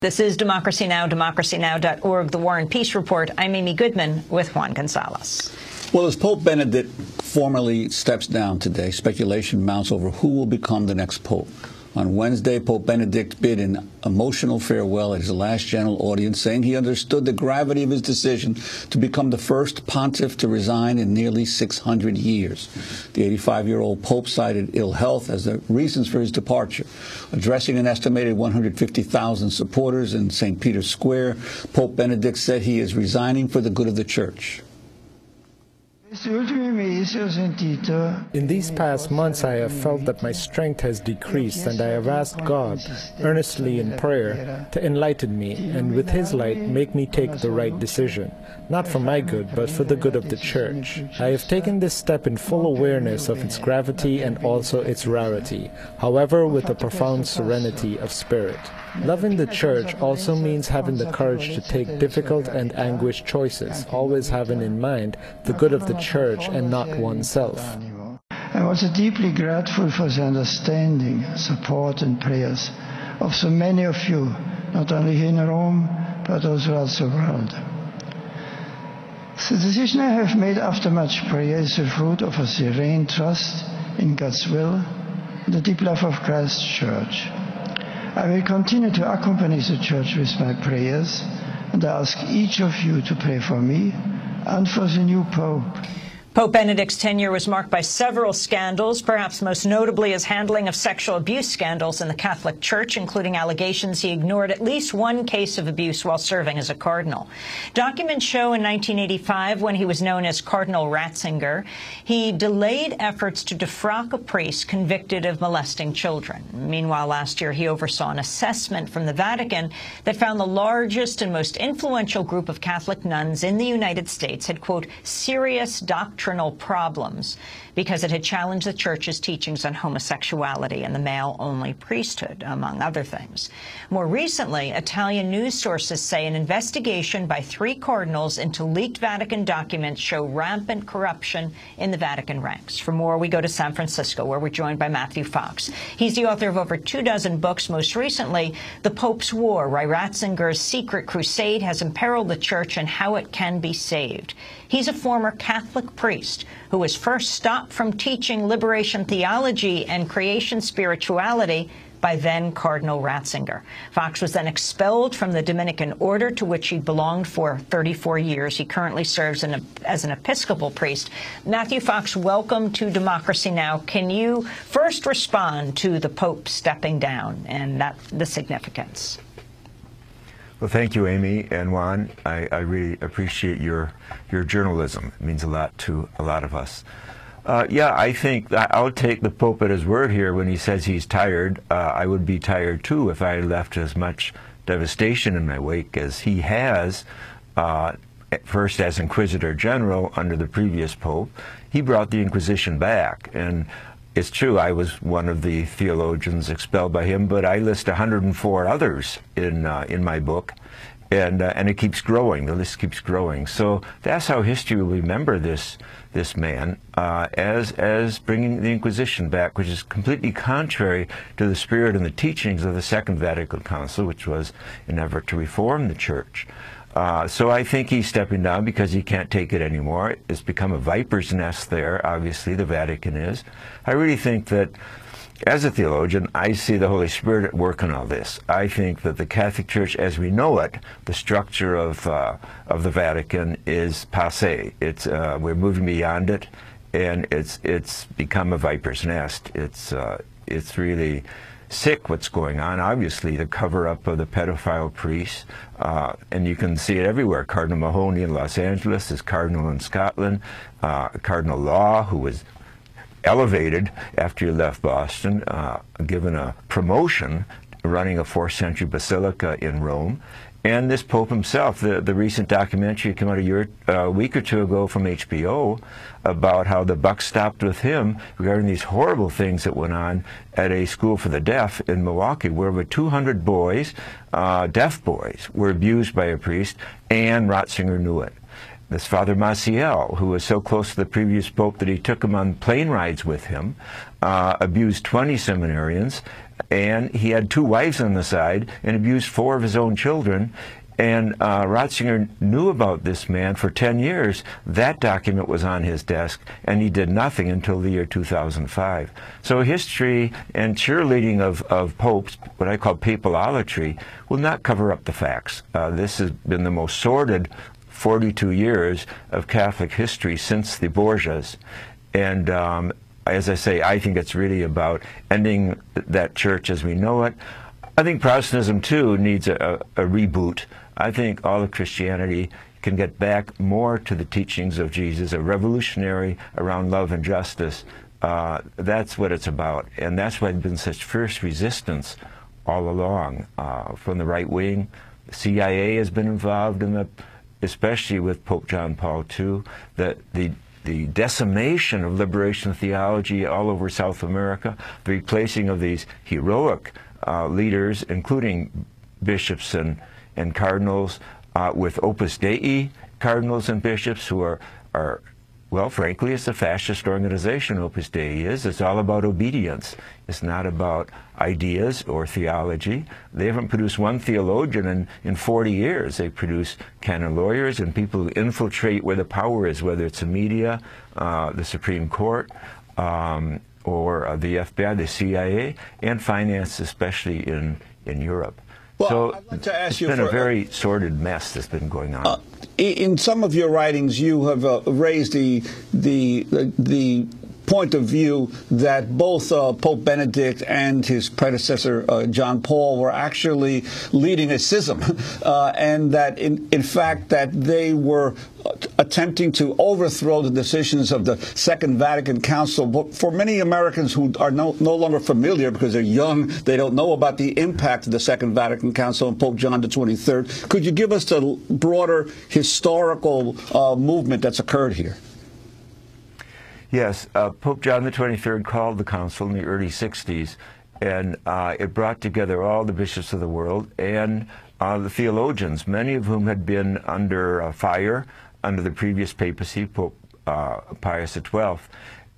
This is Democracy Now!, democracynow.org, the War and Peace Report. I'm Amy Goodman with Juan Gonzalez. Well, as Pope Benedict formally steps down today, speculation mounts over who will become the next pope. On Wednesday, Pope Benedict bid an emotional farewell at his last general audience, saying he understood the gravity of his decision to become the first pontiff to resign in nearly 600 years. The 85-year-old pope cited ill health as the reasons for his departure. Addressing an estimated 150,000 supporters in St. Peter's Square, Pope Benedict said he is resigning for the good of the Church. In these past months, I have felt that my strength has decreased, and I have asked God, earnestly in prayer, to enlighten me, and with His light, make me take the right decision, not for my good, but for the good of the Church. I have taken this step in full awareness of its gravity and also its rarity, however, with a profound serenity of spirit. Loving the Church also means having the courage to take difficult and anguished choices, always having in mind the good of the Church and not oneself. I'm also deeply grateful for the understanding, support and prayers of so many of you, not only here in Rome, but also throughout the world. The decision I have made after much prayer is the fruit of a serene trust in God's will and the deep love of Christ's Church. I will continue to accompany the Church with my prayers, and I ask each of you to pray for me and for the new Pope. Pope Benedict's tenure was marked by several scandals, perhaps most notably his handling of sexual abuse scandals in the Catholic Church, including allegations he ignored at least one case of abuse while serving as a cardinal. Documents show in 1985, when he was known as Cardinal Ratzinger, he delayed efforts to defrock a priest convicted of molesting children. Meanwhile, last year he oversaw an assessment from the Vatican that found the largest and most influential group of Catholic nuns in the United States had, quote, serious doctrinal problems because it had challenged the Church's teachings on homosexuality and the male-only priesthood, among other things. More recently, Italian news sources say an investigation by 3 cardinals into leaked Vatican documents show rampant corruption in the Vatican ranks. For more, we go to San Francisco, where we're joined by Matthew Fox. He's the author of over 24 books, most recently, The Pope's War, why Ratzinger's secret crusade has imperiled the Church and how it can be saved. He's a former Catholic priest who was first stopped from teaching liberation theology and creation spirituality by then Cardinal Ratzinger. Fox was then expelled from the Dominican order to which he belonged for 34 years. He currently serves as an Episcopal priest. Matthew Fox, welcome to Democracy Now! Can you first respond to the Pope stepping down and the significance? Well, thank you, Amy and Juan. I really appreciate your journalism. It means a lot to a lot of us. Yeah, I think I'll take the Pope at his word here when he says he's tired. I would be tired, too, if I left as much devastation in my wake as he has, first as Inquisitor General under the previous Pope. He brought the Inquisition back, and it's true, I was one of the theologians expelled by him, but I list 104 others in my book, and it keeps growing. The list keeps growing. So that's how history will remember this man as bringing the Inquisition back, which is completely contrary to the spirit and the teachings of the Second Vatican Council, which was an effort to reform the Church. So I think he's stepping down because he can't take it anymore. It's become a viper's nest there, obviously, the Vatican is. I really think that, as a theologian, I see the Holy Spirit at work in all this. I think that the Catholic Church, as we know it, the structure of the Vatican is passé. We're moving beyond it, and it's become a viper's nest. It's really sick what's going on. Obviously, the cover-up of the pedophile priests, and you can see it everywhere. Cardinal Mahoney in Los Angeles is cardinal in Scotland. Cardinal Law, who was elevated after he left Boston, given a promotion, running a 4th century basilica in Rome. And this Pope himself, the recent documentary came out a week or two ago from HBO about how the buck stopped with him regarding these horrible things that went on at a school for the deaf in Milwaukee, where over 200 boys, deaf boys, were abused by a priest, and Ratzinger knew it. This Father Maciel, who was so close to the previous Pope that he took him on plane rides with him, abused 20 seminarians, and he had 2 wives on the side and abused 4 of his own children. And Ratzinger knew about this man for 10 years. That document was on his desk, and he did nothing until the year 2005. So history and cheerleading of popes, what I call papalolatry, will not cover up the facts. This has been the most sordid 42 years of Catholic history since the Borgias. And as I say, I think it's really about ending that church as we know it. I think Protestantism, too, needs a reboot. I think all of Christianity can get back more to the teachings of Jesus, a revolutionary around love and justice. That's what it's about. And that's why there's been such fierce resistance all along from the right wing. The CIA has been involved in the, especially with Pope John Paul II, the decimation of liberation theology all over South America, the replacing of these heroic leaders, including bishops and cardinals, with Opus Dei cardinals and bishops who are, well, frankly, it's a fascist organization, Opus Dei is. It's all about obedience. It's not about ideas or theology. They haven't produced one theologian in 40 years. They produce canon lawyers and people who infiltrate where the power is, whether it's the media, the Supreme Court, or the FBI, the CIA, and finance, especially in Europe. Well, so I'd like to ask you it's been a very sordid mess that's been going on. In some of your writings, you have raised the point of view that both Pope Benedict and his predecessor John Paul were actually leading a schism, and that in fact that they were attempting to overthrow the decisions of the Second Vatican Council. But for many Americans who are no longer familiar because they're young, they don't know about the impact of the Second Vatican Council and Pope John XXIII. Could you give us the broader historical movement that's occurred here? Yes, Pope John XXIII called the council in the early 60s, and it brought together all the bishops of the world and the theologians, many of whom had been under fire under the previous papacy, Pope Pius XII.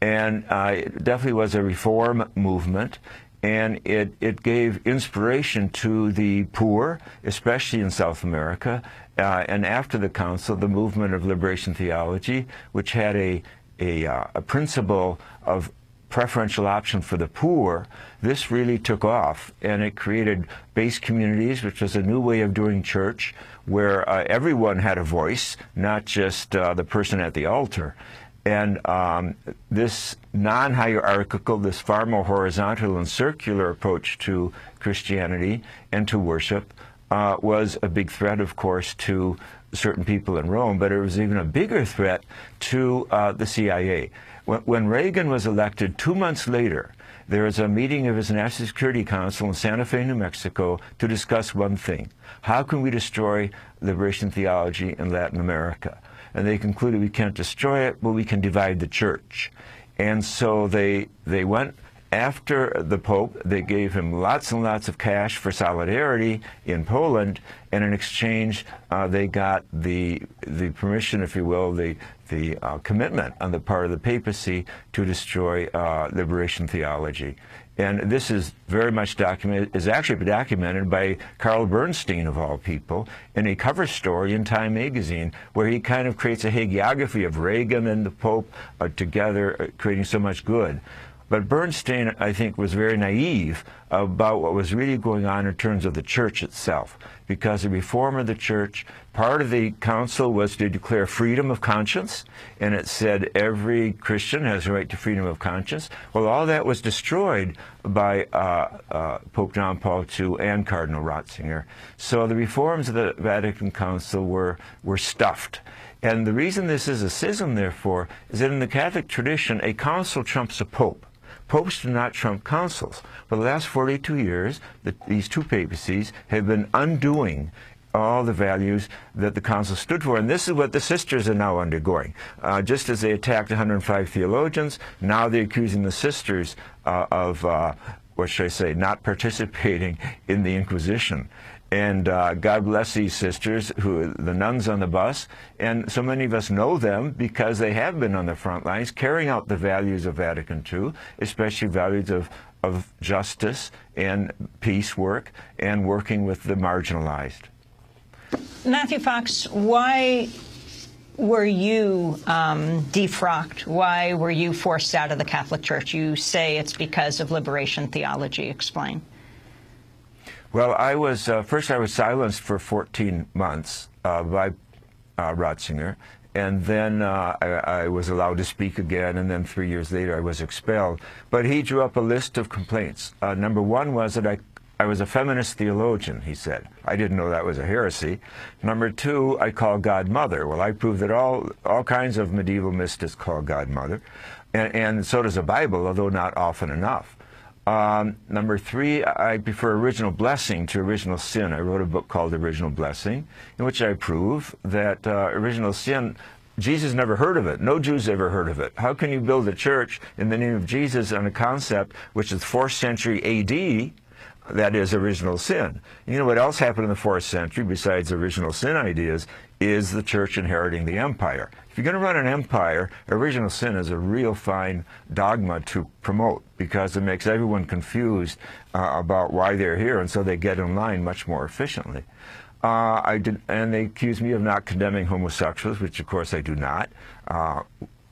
And it definitely was a reform movement, and it gave inspiration to the poor, especially in South America. And after the council, the movement of liberation theology, which had a principle of preferential option for the poor, this really took off, and it created base communities, which was a new way of doing church, where everyone had a voice, not just the person at the altar. And this non-hierarchical, this far more horizontal and circular approach to Christianity and to worship was a big threat, of course, to certain people in Rome, but it was even a bigger threat to the CIA. When Reagan was elected, 2 months later, there was a meeting of his National Security Council in Santa Fe, New Mexico, to discuss one thing: how can we destroy liberation theology in Latin America? And they concluded we can't destroy it, but we can divide the church. And so they went after the Pope. They gave him lots and lots of cash for solidarity in Poland, and in exchange they got the permission, if you will, the commitment on the part of the papacy to destroy liberation theology. And this is very much documented, is actually documented by Carl Bernstein, of all people, in a cover story in Time magazine, where he kind of creates a hagiography of Reagan and the Pope together, creating so much good. But Bernstein, I think, was very naive about what was really going on in terms of the church itself, because the reform of the church, part of the council was to declare freedom of conscience, and it said every Christian has a right to freedom of conscience. Well, all that was destroyed by Pope John Paul II and Cardinal Ratzinger. So the reforms of the Vatican Council were stuffed. And the reason this is a schism, therefore, is that in the Catholic tradition, a council trumps a pope. Popes do not trump councils. For the last 42 years, these two papacies have been undoing all the values that the council stood for. And this is what the sisters are now undergoing. Just as they attacked 105 theologians, now they're accusing the sisters of, what should I say, not participating in the Inquisition. And God bless these sisters, the nuns on the bus, and so many of us know them because they have been on the front lines carrying out the values of Vatican II, especially values of of justice and peace work and working with the marginalized. Matthew Fox, why were you defrocked? Why were you forced out of the Catholic Church? You say it's because of liberation theology. Explain. Well, I was first I was silenced for 14 months by Ratzinger, and then I was allowed to speak again, and then 3 years later I was expelled. But he drew up a list of complaints. Number one was that I was a feminist theologian, he said. I didn't know that was a heresy. Number two, I call God Mother. Well, I proved that all kinds of medieval mystics call God Mother, and so does the Bible, although not often enough. Number three, I prefer original blessing to original sin. I wrote a book called Original Blessing, in which I prove that original sin, Jesus never heard of it. No Jews ever heard of it. How can you build a church in the name of Jesus on a concept which is 4th century A.D., that is original sin? You know what else happened in the 4th century besides original sin ideas is the church inheriting the empire. If you're going to run an empire, original sin is a real fine dogma to promote because it makes everyone confused about why they're here, and so they get in line much more efficiently. And they accuse me of not condemning homosexuals, which of course I do not.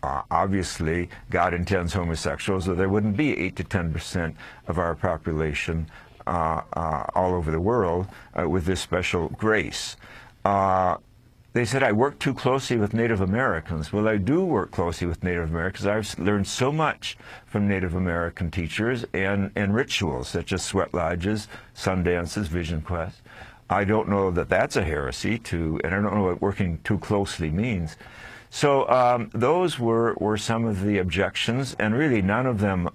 Obviously, God intends homosexuals, or there wouldn't be 8 to 10% of our population all over the world with this special grace. They said I work too closely with Native Americans. Well, I do work closely with Native Americans. I've learned so much from Native American teachers and rituals such as sweat lodges, sun dances, vision quests. I don't know that that's a heresy, and I don't know what working too closely means. So those were some of the objections, and really none of them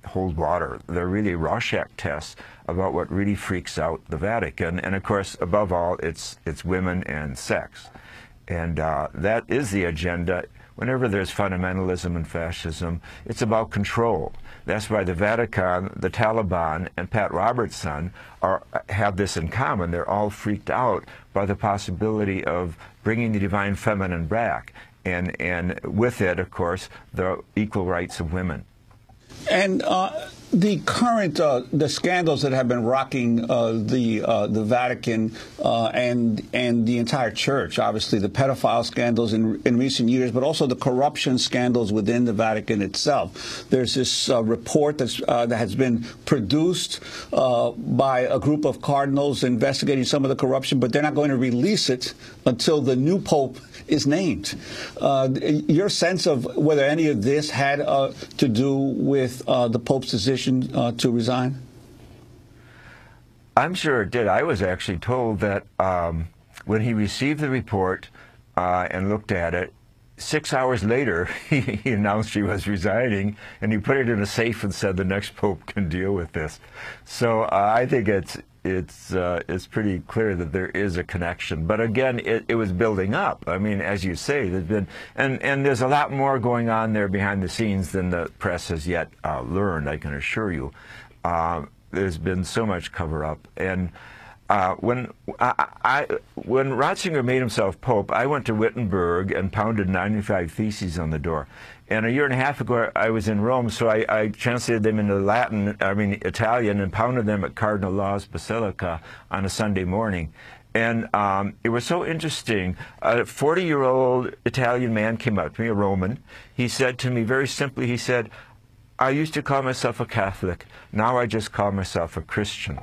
hold water. They're really Rorschach tests about what really freaks out the Vatican, and of course, above all, it's women and sex. And that is the agenda. Whenever there's fundamentalism and fascism, it's about control. That's why the Vatican, the Taliban, and Pat Robertson have this in common. They're all freaked out by the possibility of bringing the divine feminine back, and with it, of course, the equal rights of women. And the current the scandals that have been rocking the Vatican and the entire church, obviously the pedophile scandals in recent years, but also the corruption scandals within the Vatican itself. There's this report that has been produced by a group of cardinals investigating some of the corruption, but they're not going to release it until the new pope is named. Your sense of whether any of this had to do with the Pope's decision to resign? I'm sure it did. I was actually told that when he received the report and looked at it, 6 hours later, he announced he was resigning, and he put it in a safe and said the next Pope can deal with this. So I think it's pretty clear that there is a connection. But again, it was building up. I mean, as you say, there's been, and there's a lot more going on there behind the scenes than the press has yet learned, I can assure you. There's been so much cover-up. And when Ratzinger made himself Pope, I went to Wittenberg and pounded 95 Theses on the door. And a year and a half ago, I was in Rome, so I translated them into Italian, and pounded them at Cardinal Law's Basilica on a Sunday morning. And it was so interesting. A 40-year-old Italian man came up to me, a Roman. He said to me very simply, he said, "I used to call myself a Catholic. Now I just call myself a Christian."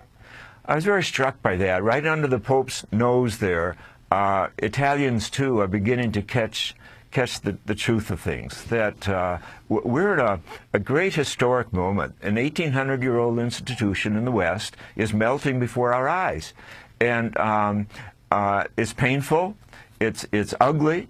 I was very struck by that. Right under the Pope's nose there, Italians, too, are beginning to catch the truth of things, that we're at a great historic moment. An 1,800-year-old institution in the West is melting before our eyes. And it's painful, it's ugly.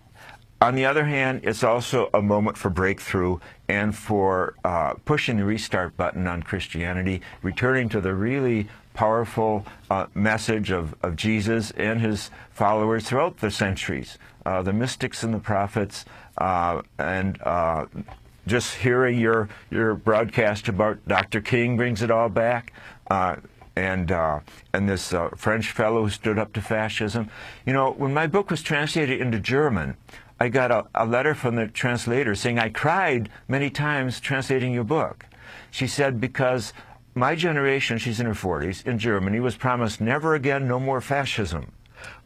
On the other hand, it's also a moment for breakthrough and for pushing the restart button on Christianity, returning to the really powerful message of Jesus and his followers throughout the centuries, the mystics and the prophets, and just hearing your broadcast about Dr. King brings it all back, and this French fellow who stood up to fascism. You know, when my book was translated into German, I got a letter from the translator saying, "I cried many times translating your book." She said, because my generation, she's in her 40s, in Germany, was promised never again, no more fascism.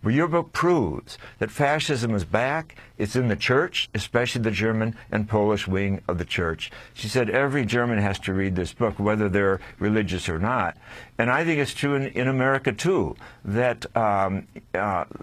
But your book proves that fascism is back. It's in the church, especially the German and Polish wing of the church. She said every German has to read this book, whether they're religious or not. And I think it's true in America, too, that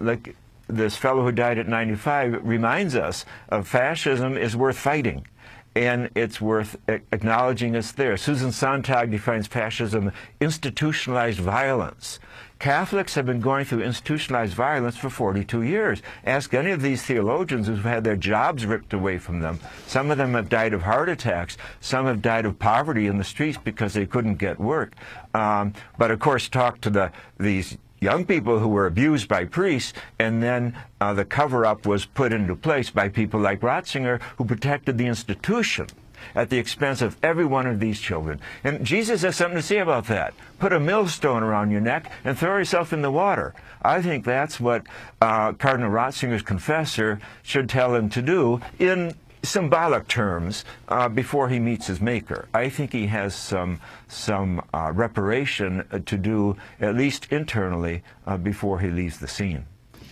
like this fellow who died at 95 reminds us of fascism is worth fighting. And it's worth acknowledging it's there. Susan Sontag defines fascism institutionalized violence. Catholics have been going through institutionalized violence for 42 years. Ask any of these theologians who've had their jobs ripped away from them. Some of them have died of heart attacks. Some have died of poverty in the streets because they couldn't get work. But of course, talk to these young people who were abused by priests, and then the cover-up was put into place by people like Ratzinger, who protected the institution at the expense of every one of these children. And Jesus has something to say about that. Put a millstone around your neck and throw yourself in the water. I think that's what Cardinal Ratzinger's confessor should tell him to do in symbolic terms before he meets his maker. I think he has some reparation to do, at least internally, before he leaves the scene.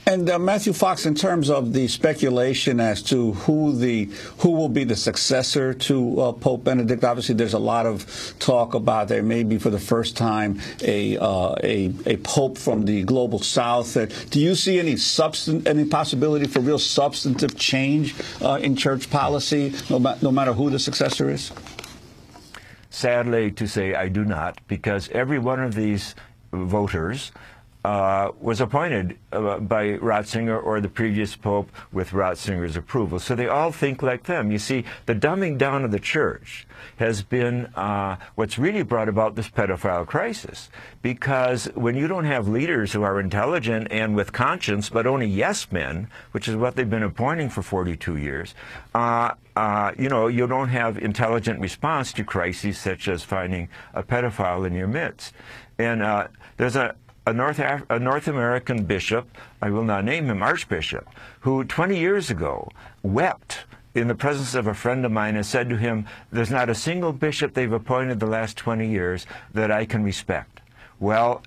And Matthew Fox, in terms of the speculation as to who will be the successor to Pope Benedict, obviously there's a lot of talk about there may be for the first time a pope from the global south. Do you see any possibility for real substantive change in church policy, no matter who the successor is? Sadly to say, I do not, because every one of these voters was appointed by Ratzinger or the previous pope with Ratzinger's approval. So they all think like them. You see, the dumbing down of the church has been what's really brought about this pedophile crisis. Because when you don't have leaders who are intelligent and with conscience, but only yes men, which is what they've been appointing for 42 years, you know, you don't have intelligent response to crises such as finding a pedophile in your midst. And there's a North American bishop, I will not name him, archbishop, who 20 years ago wept in the presence of a friend of mine and said to him, there's not a single bishop they've appointed the last 20 years that I can respect. Well,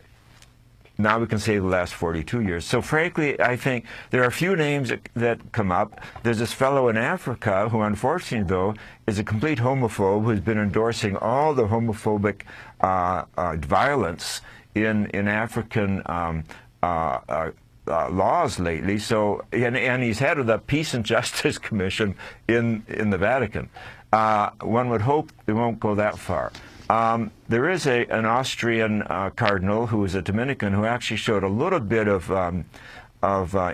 now we can say the last 42 years. So frankly, I think there are a few names that come up. There's this fellow in Africa who, unfortunately, though, is a complete homophobe who's been endorsing all the homophobic violence in African laws lately. So, and he's head of the Peace and Justice Commission in the Vatican. One would hope it won't go that far. There is an Austrian cardinal who is a Dominican who actually showed a little bit of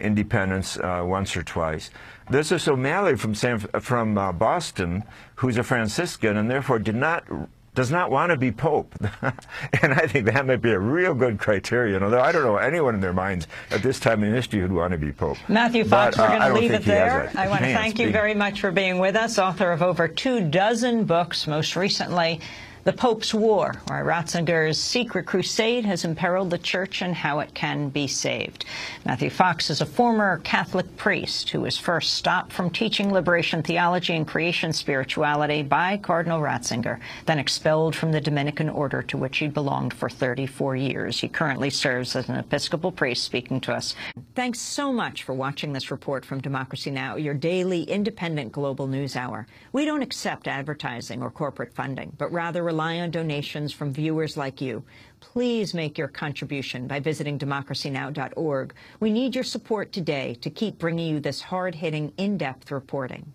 independence once or twice. There's a Somali from Boston who's a Franciscan and therefore does not want to be pope. And I think that might be a real good criterion, although I don't know anyone in their minds at this time in history who'd want to be pope. Matthew Fox, we're going to leave it there. I want to thank you very much for being with us, author of over 24 books, most recently The Pope's War, why Ratzinger's secret crusade has imperiled the Church and how it can be saved. Matthew Fox is a former Catholic priest who was first stopped from teaching liberation theology and creation spirituality by Cardinal Ratzinger, then expelled from the Dominican order to which he belonged for 34 years. He currently serves as an Episcopal priest speaking to us. Thanks so much for watching this report from Democracy Now!, your daily independent global news hour. We don't accept advertising or corporate funding, but rather rely on donations from viewers like you. Please make your contribution by visiting democracynow.org. We need your support today to keep bringing you this hard-hitting, in-depth reporting.